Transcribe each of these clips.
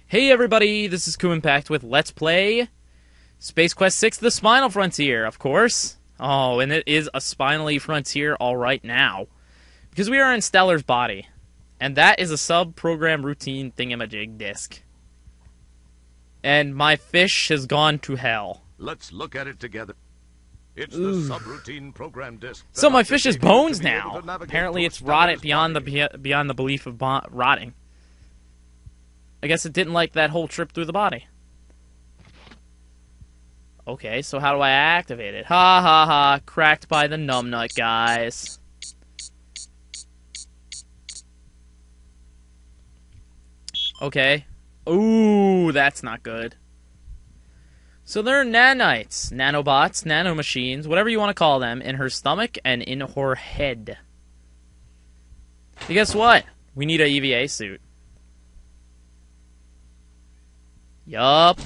Hey everybody, this is KuuImpact with Let's Play Space Quest 6: The Spinal Frontier, of course. Oh, and it is a spinally frontier all right now. Because we are in Stellar's body. And that is a sub-program routine thingamajig disk. And my fish has gone to hell. Let's look at it together. It's the subroutine program disk. So my fish is bones now. Apparently it's rotted beyond the belief of rotting. I guess it didn't like that whole trip through the body. Okay, so how do I activate it? Ha ha ha, cracked by the numbnut, guys. Okay. Ooh, that's not good. So there are nanites, nanobots, nanomachines, whatever you want to call them, in her stomach and in her head. And guess what? We need a EVA suit. Yup.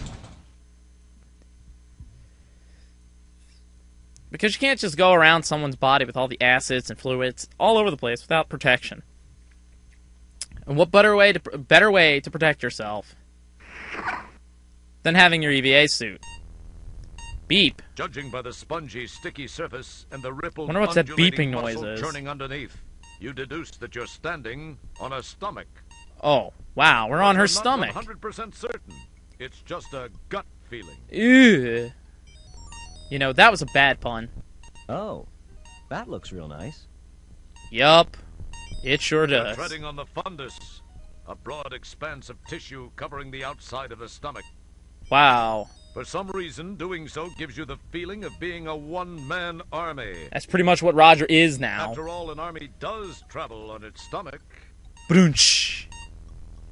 Because you can't just go around someone's body with all the acids and fluids all over the place without protection. And what better way to protect yourself than having your EVA suit? Beep. Judging by the spongy, sticky surface and the rippled, wonder what that beeping noise is. Churning underneath, you deduce that you're standing on a stomach. Oh, wow, we're on her stomach. Not 100% certain. It's just a gut feeling. Ew. You know, that was a bad pun. Oh, that looks real nice. Yup, it sure You're does. treading on the fundus, a broad expanse of tissue covering the outside of the stomach. Wow. For some reason, doing so gives you the feeling of being a one-man army. That's pretty much what Roger is now. After all, an army does travel on its stomach. Brunch.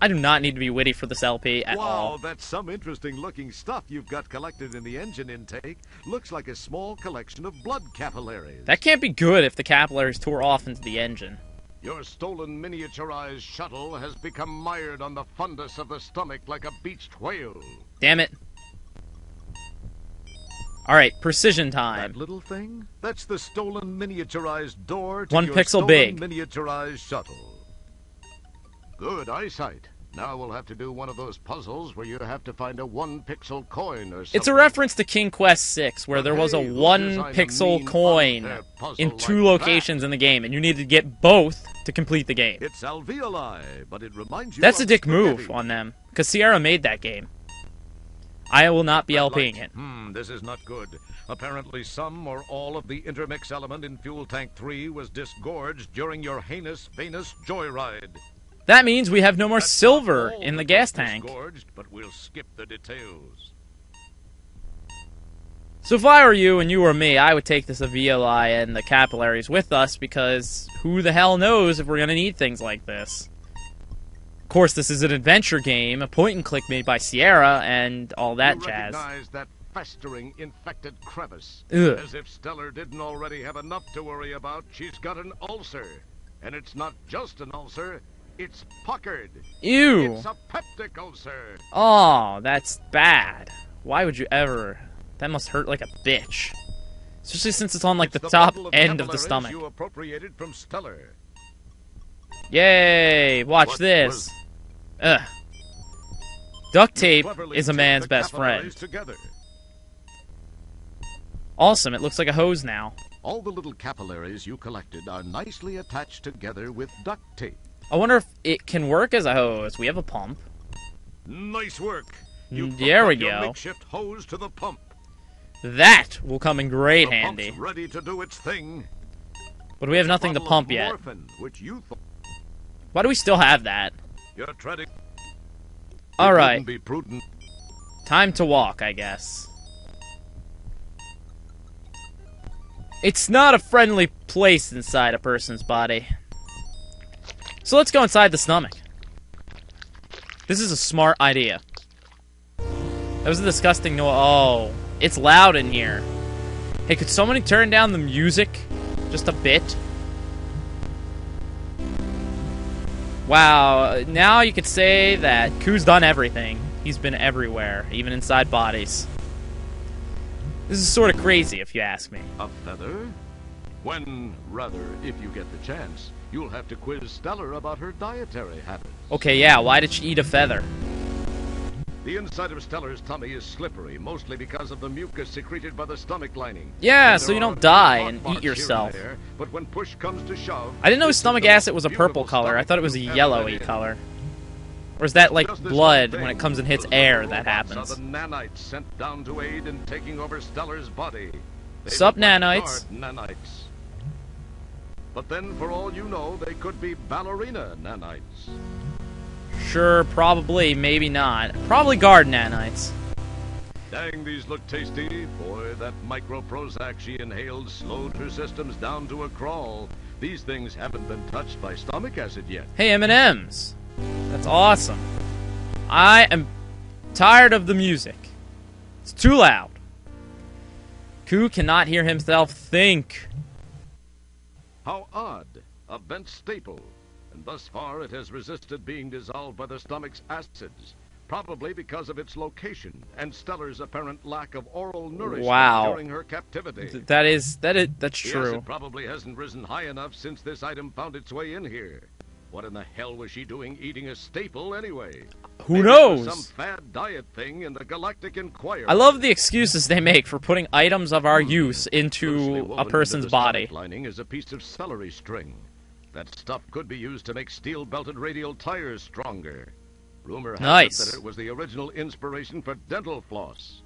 I do not need to be witty for this LP at all. Wow, that's some interesting-looking stuff you've got collected in the engine intake. Looks like a small collection of blood capillaries. That can't be good if the capillaries tore off into the engine. Your stolen miniaturized shuttle has become mired on the fundus of the stomach like a beached whale. Damn it. Alright, precision time. That little thing? That's the stolen miniaturized door to 1 your pixel stolen big. miniaturized shuttle. Good eyesight. Now we'll have to do one of those puzzles where you have to find a 1-pixel coin or something. It's a reference to King Quest 6, where there was a 1-pixel coin in 2 locations in the game, and you needed to get both to complete the game. It's alveoli, but it reminds you That's a of dick spaghetti. move on them, because Sierra made that game. I will not be LPing it. This is not good. Apparently some or all of the intermix element in Fuel Tank 3 was disgorged during your heinous Venus joyride. That means we have no more That's silver not all in the that gas was tank. disgorged, but we'll skip the details. So if I were you and you were me, I would take this alveoli and the capillaries with us, because who the hell knows if we're going to need things like this. Of course, this is an adventure game, a point-and-click made by Sierra, and all that you jazz. recognize that festering, infected crevice. Ugh. As if Stellar didn't already have enough to worry about, she's got an ulcer. And it's not just an ulcer, it's puckered. Ew. It's a peptic ulcer. Oh, that's bad. Why would you ever? That must hurt like a bitch. Especially since it's on like the top bundle end of the capillaries stomach. You appropriated from Stellar. Yay! Watch What this. was- Ugh. Duct You tape cleverly is a taped man's the best capillaries friend. Together. Awesome, it looks like a hose now. All the little capillaries you collected are nicely attached together with duct tape. I wonder if it can work as a hose. We have a pump. Nice work. You There we hooked up your go. makeshift hose to the pump. That will come in great The handy. pump's ready to do its thing. But we have nothing to Bottle of pump yet. morphine, which you thought Why do we still have that? you're treading. Alright, Be prudent. time to walk, I guess. It's not a friendly place inside a person's body. So let's go inside the stomach. This is a smart idea. That was a disgusting noise. Oh, it's loud in here. Hey, could somebody turn down the music just a bit? Wow, now you could say that Kuu's done everything. He's been everywhere, even inside bodies. This is sort of crazy, if you ask me. A feather? When, rather, if you get the chance, you'll have to quiz Stellar about her dietary habits. Okay, yeah, why did she eat a feather? The inside of Stellar's tummy is slippery, mostly because of the mucus secreted by the stomach lining. Yeah, And so there you are don't a few die hot and spots eat here and yourself. there, but when push comes to shove, I didn't know this is stomach the acid most was a purple beautiful color. I stomach thought it was a you've ever yellowy been in. color. Or is that like Just this blood one when it thing, comes and hits those air little that robots happens? Are the nanites sent down to aid in taking over Stellar's body. They Sup, look like nanites? guard nanites. But then, for all you know, they could be ballerina nanites. Sure, probably, maybe not. Probably guard nanites. Dang, these look tasty. Boy, that micro Prozac she inhaled slowed her systems down to a crawl. These things haven't been touched by stomach acid yet. Hey, M&M's. That's awesome. I am tired of the music. It's too loud. Ku cannot hear himself think. How odd. A bent staple. And thus far it has resisted being dissolved by the stomach's acids. Probably because of its location and Stellar's apparent lack of oral nourishment Wow. during her captivity. That's The true. acid probably hasn't risen high enough since this item found its way in here. What in the hell was she doing eating a staple anyway? Who Maybe it knows? was some fad diet thing in the Galactic Inquirer. I love the excuses they make for putting items of our use Loosely into woven a person's into the body. stomach lining is a piece of celery string. That stuff could be used to make steel-belted radial tires stronger. Rumor has Nice. it that it was the original inspiration for dental floss.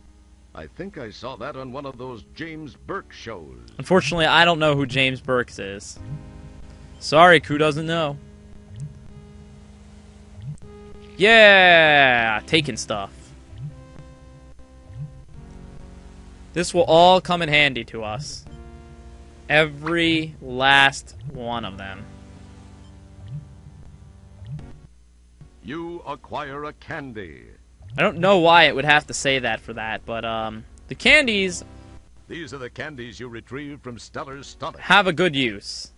I think I saw that on one of those James Burke shows. Unfortunately, I don't know who James Burks is. Sorry, Ku doesn't know. Yeah, taking stuff. This will all come in handy to us. Every last one of them. You acquire a candy. I don't know why it would have to say that for that, but the candies These are the candies you retrieve from Stellar's stomach. have a good use.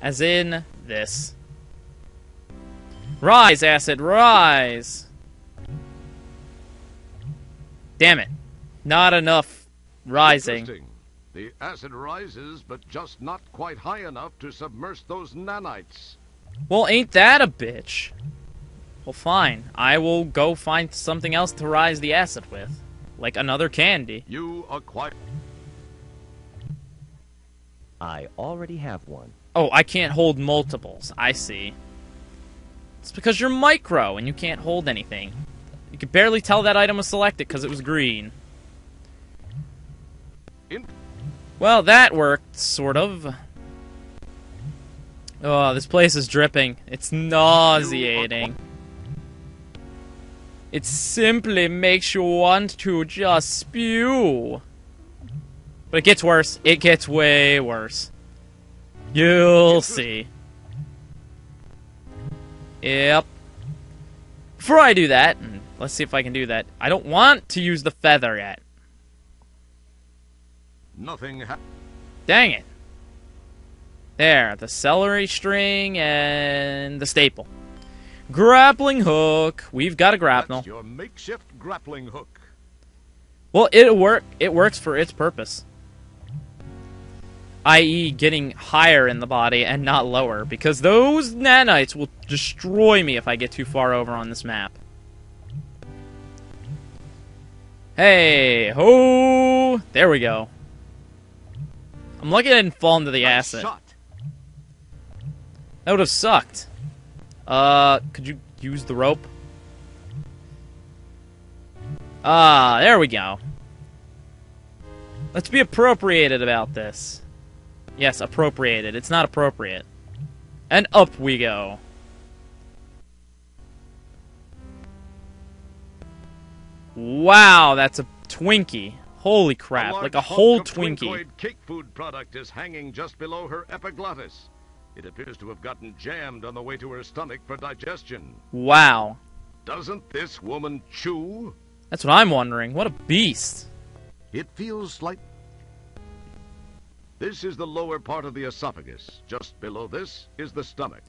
As in this. Rise, acid, rise! Damn it. Not enough rising. Interesting. The acid rises, but just not quite high enough to submerge those nanites. Well, ain't that a bitch? Well, fine. I will go find something else to rise the acid with. Like another candy. You acquire... I already have one. Oh, I can't hold multiples. I see. It's because you're micro and you can't hold anything. You could barely tell that item was selected because it was green. Well, that worked, sort of. Oh, this place is dripping. It's nauseating. It simply makes you want to just spew. But it gets worse. It gets way worse. You'll see. Yep. Before I do that, and let's see if I can do that. I don't want to use the feather yet. Nothing Dang it. There, the celery string and the staple. Grappling hook. We've got a grapnel. That's your makeshift grappling hook. Well, it works for its purpose. I.e. getting higher in the body and not lower, because those nanites will destroy me if I get too far over on this map. Hey, ho! There we go. I'm lucky I didn't fall into the Nice acid. shot. That would have sucked. Could you use the rope? Ah, there we go. Let's be appropriated about this. Yes, appropriated. It's not appropriate. And up we go. Wow, that's a Twinkie. Holy crap, like a large whole hunk of Twinkie. Twinkoid cake food product is hanging just below her epiglottis. It appears to have gotten jammed on the way to her stomach for digestion. Wow. Doesn't this woman chew? That's what I'm wondering. What a beast. It feels like... This is the lower part of the esophagus. Just below this is the stomach.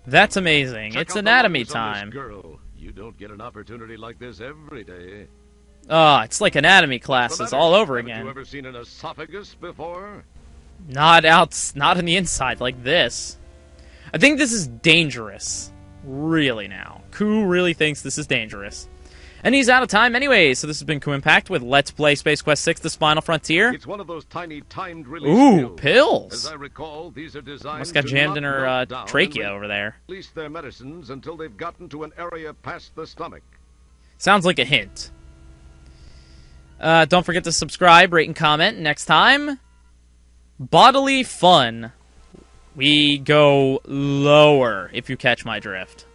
That's amazing. Check It's out the anatomy lungs on this time. girl. You don't get an opportunity like this every day. Ah, it's like anatomy For classes that all matter, over haven't again. you ever seen an esophagus before? Not on the inside like this. I think this is dangerous. Really now. Ku really thinks this is dangerous. And he's out of time anyway, so this has been KuuImpact with Let's Play Space Quest 6, The Spinal Frontier. It's one of those tiny timed release Ooh, pills. pills! As I recall, these are designed Must got to jammed not in her melt down trachea and over there. release their medicines until they've gotten to an area past the stomach. Sounds like a hint. Don't forget to subscribe, rate, and comment. Next time, bodily fun. We go lower, if you catch my drift.